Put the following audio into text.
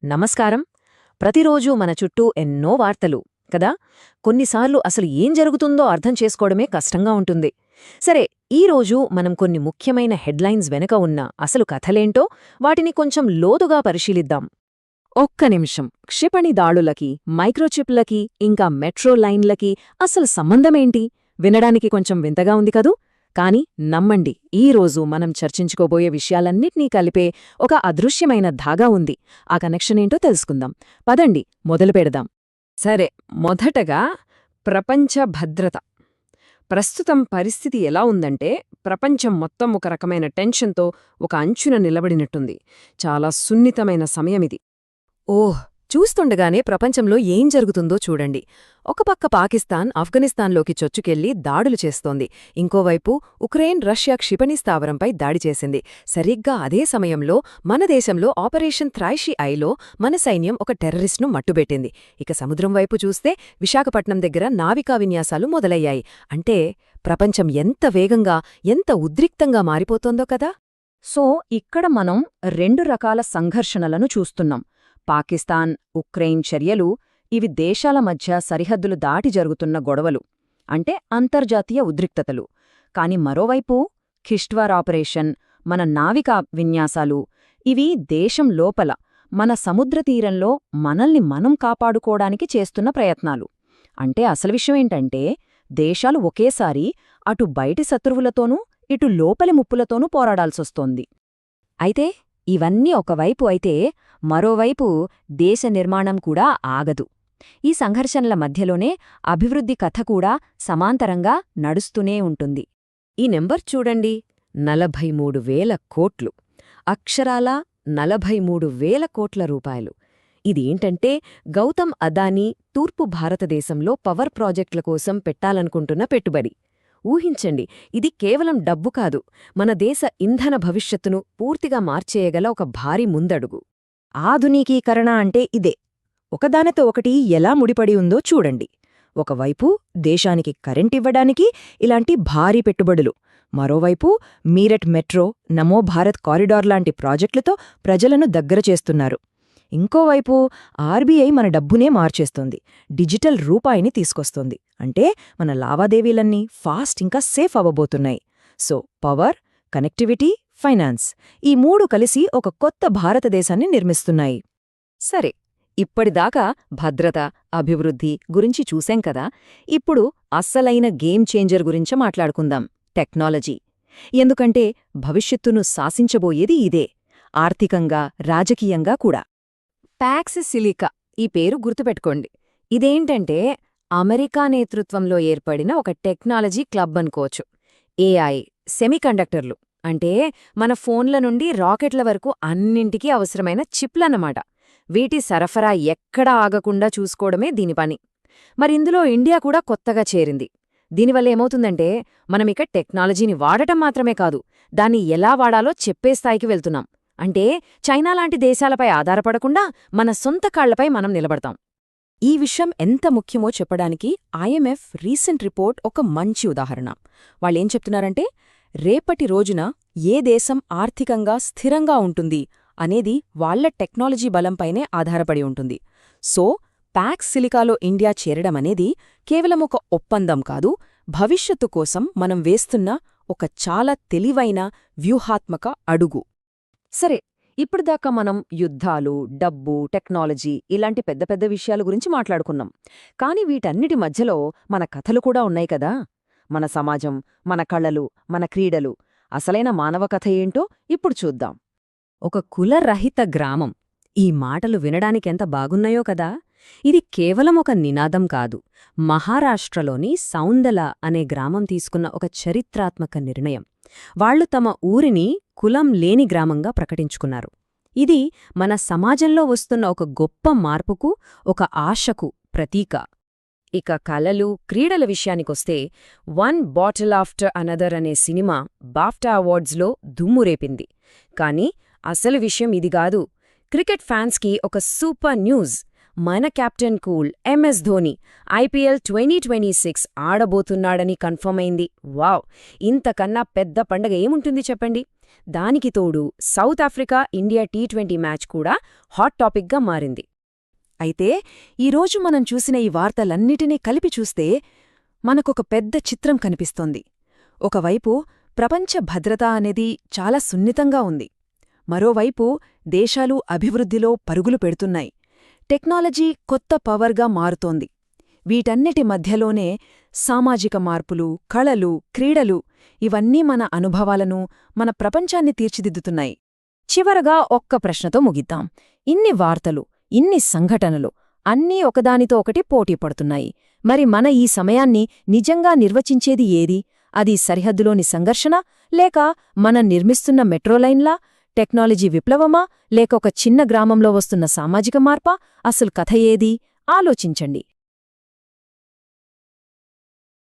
నమస్కారం. ప్రతిరోజూ మన చుట్టూ ఎన్నో వార్తలు కదా. కొన్నిసార్లు అసలు ఏం జరుగుతుందో అర్థం చేసుకోవడమే కష్టంగా ఉంటుంది. సరే, ఈరోజు మనం కొన్ని ముఖ్యమైన హెడ్లైన్స్ వెనుక ఉన్న అసలు కథలేంటో వాటిని కొంచెం లోతుగా పరిశీలిద్దాం. ఒక్క నిమిషం. క్షిపణి దాడులకి, మైక్రోచిప్లకి, ఇంకా మెట్రో లైన్లకి అసలు సంబంధమేంటి? వినడానికి కొంచెం వింతగా ఉంది కదూ. కాని నమ్మండి, ఈరోజు మనం చర్చించుకోబోయే విషయాలన్నిటినీ కలిపే ఒక అదృశ్యమైన ధాగా ఉంది. ఆ కనెక్షనేంటో తెలుసుకుందాం. పదండి, మొదలుపెడదాం. సరే, మొదటగా ప్రపంచ భద్రత. ప్రస్తుతం పరిస్థితి ఎలా ఉందంటే, ప్రపంచం మొత్తం ఒక రకమైన టెన్షన్తో ఒక అంచున నిలబడినట్టుంది. చాలా సున్నితమైన సమయమిది. ఓహ్, చూస్తుండగానే ప్రపంచంలో ఏం జరుగుతుందో చూడండి. ఒక పక్క పాకిస్తాన్ ఆఫ్ఘనిస్తాన్లోకి చొచ్చుకెళ్లి దాడులు చేస్తోంది. ఇంకోవైపు ఉక్రెయిన్ రష్యా క్షిపణి స్థావరంపై దాడి చేసింది. సరిగ్గా అదే సమయంలో మన దేశంలో ఆపరేషన్ త్రైషీ ఐలో మన సైన్యం ఒక టెర్రరిస్ట్ను మట్టుబెట్టింది. ఇక సముద్రం వైపు చూస్తే విశాఖపట్నం దగ్గర నావికా విన్యాసాలు మొదలయ్యాయి. అంటే ప్రపంచం ఎంత వేగంగా, ఎంత ఉద్రిక్తంగా మారిపోతోందో కదా. సో ఇక్కడ మనం రెండు రకాల సంఘర్షణలను చూస్తున్నాం. పాకిస్తాన్, ఉక్రెయిన్ చర్యలు, ఇవి దేశాల మధ్య సరిహద్దులు దాటి జరుగుతున్న గొడవలు, అంటే అంతర్జాతీయ ఉద్రిక్తతలు. కాని మరోవైపు కిష్ట్వార్ ఆపరేషన్, మన నావికా విన్యాసాలు, ఇవి దేశం లోపల మన సముద్రతీరంలో మనల్ని మనం కాపాడుకోవడానికి చేస్తున్న ప్రయత్నాలు. అంటే అసలు విషయమేంటంటే, దేశాలు ఒకేసారి అటు బయటి శత్రువులతోనూ ఇటు లోపలి ముప్పులతోనూ పోరాడాల్సొస్తోంది. అయితే ఇవన్నీ ఒకవైపు అయితే, మరోవైపు దేశ నిర్మాణం కూడా ఆగదు. ఈ సంఘర్షణల మధ్యలోనే అభివృద్ధి కథ కూడా సమాంతరంగా నడుస్తూనే ఉంటుంది. ఈ నెంబర్ చూడండి, 43,000 కోట్లు. అక్షరాలా 43,000 కోట్ల రూపాయలు. ఇదేంటంటే గౌతమ్ అదానీ తూర్పు భారతదేశంలో పవర్ ప్రాజెక్టుల కోసం పెట్టాలనుకుంటున్న పెట్టుబడి. ఊహించండి, ఇది కేవలం డబ్బు కాదు, మన దేశ ఇంధన భవిష్యత్తును పూర్తిగా మార్చేయగల ఒక భారీ ముందడుగు. ఆధునికీకరణ అంటే ఇదే. ఒకదానితో ఒకటి ఎలా ముడిపడి ఉందో చూడండి. ఒకవైపు దేశానికి కరెంటివ్వడానికి ఇలాంటి భారీ పెట్టుబడులు, మరోవైపు మీరట్ మెట్రో, నమో భారత్ కారిడార్ లాంటి ప్రాజెక్టులతో ప్రజలను దగ్గర చేస్తున్నారు. ఇంకోవైపు ఆర్బీఐ మన డబ్బునే మార్చేస్తోంది, డిజిటల్ రూపాయిని తీసుకొస్తోంది. అంటే మన లావాదేవీలన్నీ ఫాస్ట్ ఇంకా సేఫ్ అవ్వబోతున్నాయి. సో పవర్, కనెక్టివిటీ, ఫైనాన్స్, ఈ మూడు కలిసి ఒక కొత్త భారతదేశాన్ని నిర్మిస్తున్నాయి. సరే, ఇప్పటిదాకా భద్రత, అభివృద్ధి గురించి చూశాం కదా. ఇప్పుడు అస్సలైన గేమ్ చేంజర్ గురించి మాట్లాడుకుందాం, టెక్నాలజీ. ఎందుకంటే భవిష్యత్తును శాసించబోయేది ఇదే, ఆర్థికంగా, రాజకీయంగా కూడా. ప్యాక్స్ సిలికా, ఈ పేరు గుర్తుపెట్టుకోండి. ఇదేంటంటే అమెరికా నేతృత్వంలో ఏర్పడిన ఒక టెక్నాలజీ క్లబ్ అనుకోవచ్చు. ఏఐ, సెమీకండక్టర్లు, అంటే మన ఫోన్ల నుండి రాకెట్ల వరకు అన్నింటికీ అవసరమైన చిప్లన్నమాట. వీటి సరఫరా ఎక్కడా ఆగకుండా చూసుకోవడమే దీని పని. మరిందులో ఇండియా కూడా కొత్తగా చేరింది. దీనివల్ల ఏమవుతుందంటే, మనమిక టెక్నాలజీని వాడటం మాత్రమే కాదు, దాన్ని ఎలా వాడాలో చెప్పే స్థాయికి వెళ్తున్నాం. అంటే చైనా లాంటి దేశాలపై ఆధారపడకుండా మన సొంత కాళ్లపై మనం నిలబడతాం. ఈ విషయం ఎంత ముఖ్యమో చెప్పడానికి ఐఎంఎఫ్ రీసెంట్ రిపోర్ట్ ఒక మంచి ఉదాహరణ. వాళ్ళేం చెప్తున్నారంటే, రేపటి రోజున ఏ దేశం ఆర్థికంగా స్థిరంగా ఉంటుంది అనేది వాళ్ల టెక్నాలజీ బలంపైనే ఆధారపడి ఉంటుంది. సో ప్యాక్స్ సిలికాలో ఇండియా చేరడమనేది కేవలం ఒక ఒప్పందం కాదు, భవిష్యత్తు కోసం మనం వేస్తున్న ఒక చాలా తెలివైన వ్యూహాత్మక అడుగు. సరే, ఇప్పటిదాకా మనం యుద్ధాలు, డబ్బు, టెక్నాలజీ ఇలాంటి పెద్ద పెద్ద విషయాల గురించి మాట్లాడుకున్నాం. కాని వీటన్నిటి మధ్యలో మన కథలు కూడా ఉన్నాయి కదా. మన సమాజం, మన కళలు, మన క్రీడలు, అసలైన మానవ కథ ఏంటో ఇప్పుడు చూద్దాం. ఒక కులరహిత గ్రామం. ఈ మాటలు వినడానికెంత బాగున్నాయో కదా. ఇది కేవలం ఒక నినాదం కాదు, మహారాష్ట్రలోని సౌందల అనే గ్రామం తీసుకున్న ఒక చరిత్రాత్మక నిర్ణయం. వాళ్లు తమ ఊరిని కులం లేని గ్రామంగా ప్రకటించుకున్నారు. ఇది మన సమాజంలో వస్తున్న ఒక గొప్ప మార్పుకు, ఒక ఆశకు ప్రతీక. ఇక కళలు, క్రీడల విషయానికొస్తే వన్ బాటిల్ ఆఫ్టర్ అనదర్ అనే సినిమా బాఫ్టా అవార్డ్స్లో దుమ్మురేపింది. కాని అసలు విషయం ఇదిగాదు. క్రికెట్ ఫ్యాన్స్కి ఒక సూపర్ న్యూస్. మన captain cool MS Dhoni IPL 2026 ఆడబోతున్నాడని కన్ఫర్మ్ అయింది. వావ్, ఇంతకన్నా పెద్ద పండగ ఏముంటుంది చెప్పండి. దానికి తోడు సౌత్ ఆఫ్రికా ఇండియా టీ20 మ్యాచ్ కూడా హాట్ టాపిక్గా మారింది. అయితే ఈరోజు మనం చూసిన ఈ వార్తలన్నిటినీ కలిపి చూస్తే మనకొక పెద్ద చిత్రం కనిపిస్తోంది. ఒకవైపు ప్రపంచ భద్రత అనేది చాలా సున్నితంగా ఉంది. మరోవైపు దేశాలు అభివృద్ధిలో పరుగులు పెడుతున్నాయి. టెక్నాలజీ కొత్త పవర్గా మారుతోంది. వీటన్నిటి మధ్యలోనే సామాజిక మార్పులు, కళలు, క్రీడలు ఇవన్నీ మన అనుభవాలను, మన ప్రపంచాన్ని తీర్చిదిద్దుతున్నాయి. చివరగా ఒక్క ప్రశ్నతో ముగిద్దాం. ఇన్ని వార్తలు, ఇన్ని సంఘటనలు అన్నీ ఒకదానితో ఒకటి పోటీ పడుతున్నాయి. మరి మన ఈ సమయాన్ని నిజంగా నిర్వచించేది ఏది? అది సరిహద్దులోని సంఘర్షణ, లేక మనం నిర్మిస్తున్న మెట్రోలైన్లా, టెక్నాలజీ విప్లవమా, లేక ఒక చిన్న గ్రామంలో వస్తున్న సామాజిక మార్పా? అసలు కథ ఏది? ఆలోచించండి.